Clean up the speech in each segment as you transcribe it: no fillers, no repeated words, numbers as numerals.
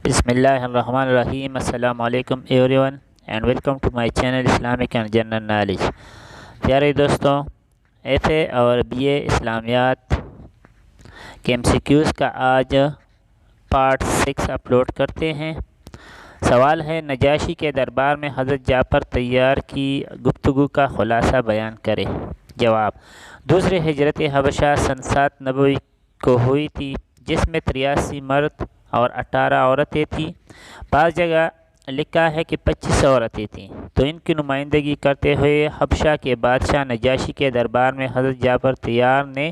بسم اللہ الرحمن الرحیم۔ السلام علیکم everyone and welcome to my channel Islamic and general knowledge. پیارے دوستوں، ایف اے اور بی اے اسلامیات کے ایم سی کیوز کا آج پارٹ 6 اپلوڈ کرتے ہیں۔ سوال ہے، نجاشی کے دربار میں حضرت جعفر طیار کی گفتگو کا خلاصہ بیان کرے۔ جواب: دوسری ہجرت حبشہ سن 7 نبوی کو ہوئی تھی، جس میں 83 مرد اور 18 عورتیں تھیں۔ بعض جگہ لکھا ہے کہ 25 عورتیں تھیں، تو ان کی نمائندگی کرتے ہوئے حبشہ کے بادشاہ نجاشی کے دربار میں حضرت جعفر طیار نے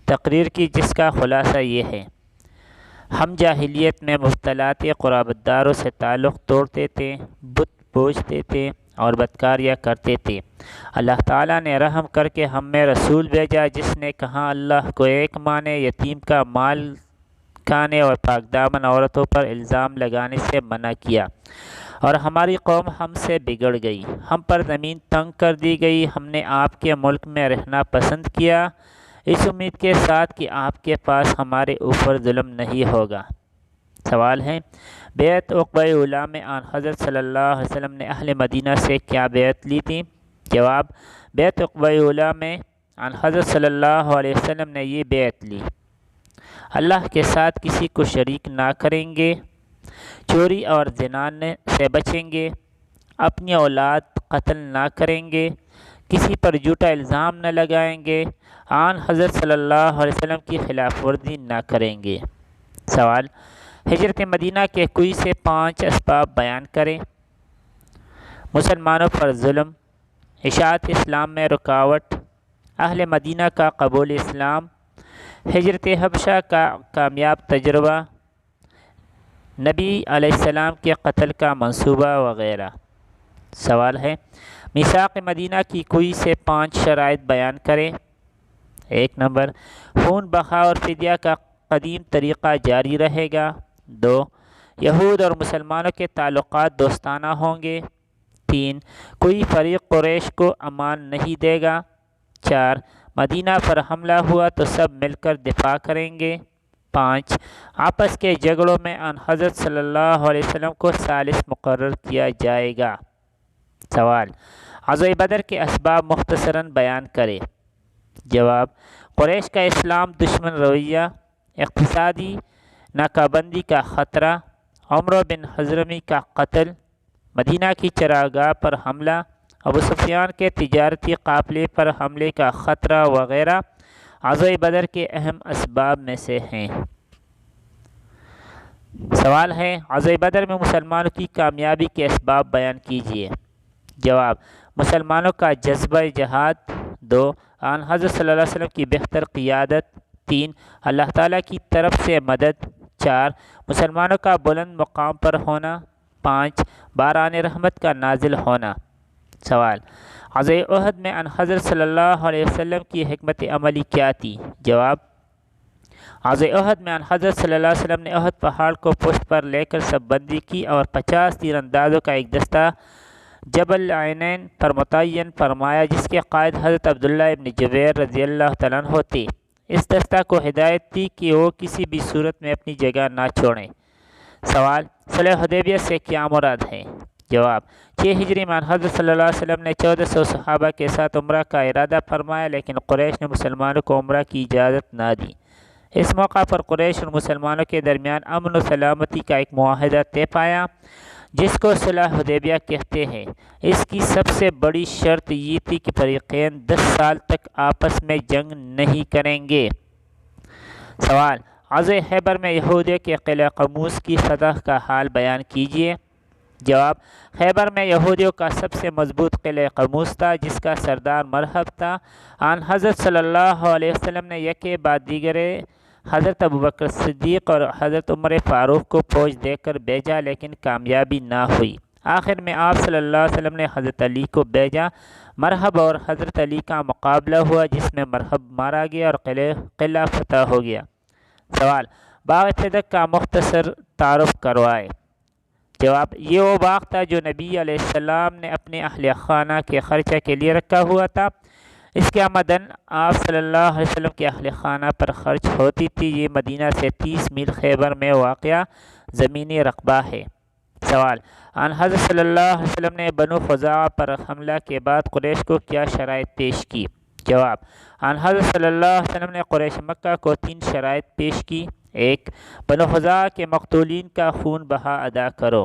تقریر کی، جس کا خلاصہ یہ ہے: ہم جاہلیت میں مبتلا تھے، قرابت داروں سے تعلق توڑتے تھے، بت پوجتے تھے اور بدکاریاں کرتے تھے۔ اللہ تعالیٰ نے رحم کر کے ہم میں رسول بھیجا، جس نے کہا اللہ کو ایک مانے، یتیم کا مال کھانے اور پاک دامن عورتوں پر الزام لگانے سے منع کیا، اور ہماری قوم ہم سے بگڑ گئی، ہم پر زمین تنگ کر دی گئی۔ ہم نے آپ کے ملک میں رہنا پسند کیا، اس امید کے ساتھ کہ آپ کے پاس ہمارے اوپر ظلم نہیں ہوگا۔ سوال ہے، بیعت عقبہ اولیٰ میں آن حضرت صلی اللہ علیہ وسلم نے اہل مدینہ سے کیا بیعت لی تھی؟ جواب: بیعت عقبہ اولیٰ میں آن حضرت صلی اللہ علیہ وسلم نے یہ بیعت لی: اللہ کے ساتھ کسی کو شریک نہ کریں گے، چوری اور زنا سے بچیں گے، اپنی اولاد قتل نہ کریں گے، کسی پر جھوٹا الزام نہ لگائیں گے، آن حضرت صلی اللہ علیہ وسلم کی خلاف ورزی نہ کریں گے۔ سوال: ہجرت مدینہ کے کوئی سے 5 اسباب بیان کریں۔ مسلمانوں پر ظلم، اشاعت اسلام میں رکاوٹ، اہل مدینہ کا قبول اسلام، ہجرت حبشہ کا کامیاب تجربہ، نبی علیہ السلام کے قتل کا منصوبہ وغیرہ۔ سوال ہے، میثاق مدینہ کی کوئی سے 5 شرائط بیان کریں۔ 1 نمبر، خون بہا اور فدیہ کا قدیم طریقہ جاری رہے گا۔ 2، یہود اور مسلمانوں کے تعلقات دوستانہ ہوں گے۔ 3، کوئی فریق قریش کو امان نہیں دے گا۔ 4، مدینہ پر حملہ ہوا تو سب مل کر دفاع کریں گے۔ 5، آپس کے جھگڑوں میں آن حضرت صلی اللہ علیہ وسلم کو ثالث مقرر کیا جائے گا۔ سوال: غزوہ بدر کے اسباب مختصراً بیان کرے۔ جواب: قریش کا اسلام دشمن رویہ، اقتصادی ناکہ بندی کا خطرہ، عمرو بن حضرمی کا قتل، مدینہ کی چراگاہ پر حملہ، ابو سفیان کے تجارتی قافلے پر حملے کا خطرہ وغیرہ غزوہ بدر کے اہم اسباب میں سے ہیں۔ سوال ہے، غزوہ بدر میں مسلمانوں کی کامیابی کے اسباب بیان کیجیے۔ جواب: مسلمانوں کا جذبہ جہاد۔ 2، آن حضرت صلی اللہ علیہ وسلم کی بہتر قیادت۔ 3، اللہ تعالیٰ کی طرف سے مدد۔ 4، مسلمانوں کا بلند مقام پر ہونا۔ 5، باران رحمت کا نازل ہونا۔ سوال: غزوہ احد میں ان حضرت صلی اللہ علیہ وسلم کی حکمت عملی کیا تھی؟ جواب: غزوہ احد میں ان حضرت صلی اللہ علیہ وسلم نے احد پہاڑ کو پشت پر لے کر سب بندی کی اور 50 تیر اندازوں کا ایک دستہ جبل عینین پر متعین فرمایا، جس کے قائد حضرت عبداللہ ابن جبیر رضی اللہ تعالیٰ عنہ تھے۔ اس دستہ کو ہدایت تھی کہ وہ کسی بھی صورت میں اپنی جگہ نہ چھوڑیں۔ سوال: صلح حدیبیہ سے کیا مراد ہے؟ جواب: 6 ہجری میں حضرت صلی اللہ علیہ وسلم نے 1400 صحابہ کے ساتھ عمرہ کا ارادہ فرمایا، لیکن قریش نے مسلمانوں کو عمرہ کی اجازت نہ دی۔ اس موقع پر قریش اور مسلمانوں کے درمیان امن و سلامتی کا ایک معاہدہ طے پایا، جس کو صلح حدیبیہ کہتے ہیں۔ اس کی سب سے بڑی شرط یہ تھی کہ فریقین 10 سال تک آپس میں جنگ نہیں کریں گے۔ سوال: غزوہ خیبر میں یہودیوں کے قلعہ قموس کی فتح کا حال بیان کیجیے۔ جواب: خیبر میں یہودیوں کا سب سے مضبوط قلعہ قموس تھا، جس کا سردار مرحب تھا۔ آن حضرت صلی اللہ علیہ وسلم نے یکے بعد دیگرے حضرت ابوبکر صدیق اور حضرت عمر فاروق کو فوج دے کر بھیجا، لیکن کامیابی نہ ہوئی۔ آخر میں آپ صلی اللہ علیہ وسلم نے حضرت علی کو بھیجا۔ مرحب اور حضرت علی کا مقابلہ ہوا، جس میں مرحب مارا گیا اور قلعہ فتح ہو گیا۔ سوال: باغ صدق کا مختصر تعارف کروائے۔ جواب: یہ وہ باغ تھا جو نبی علیہ السلام نے اپنے اہل خانہ کے خرچہ کے لیے رکھا ہوا تھا۔ اس کی آمدن آپ صلی اللہ علیہ وسلم کے اہل خانہ پر خرچ ہوتی تھی۔ یہ مدینہ سے 30 میل خیبر میں واقع زمینی رقبہ ہے۔ سوال: آن حضرت صلی اللہ علیہ وسلم نے بنو خزاعہ پر حملہ کے بعد قریش کو کیا شرائط پیش کی؟ جواب: آن حضرت صلی اللہ علیہ وسلم نے قریش مکہ کو 3 شرائط پیش کی۔ 1. بنو خزاعہ کے مقتولین کا خون بہا ادا کرو۔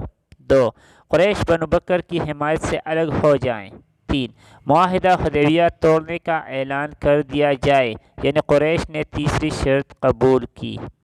2. قریش بنو بکر کی حمایت سے الگ ہو جائیں۔ 3. معاہدہ حدیبیہ توڑنے کا اعلان کر دیا جائے، یعنی قریش نے تیسری شرط قبول کی۔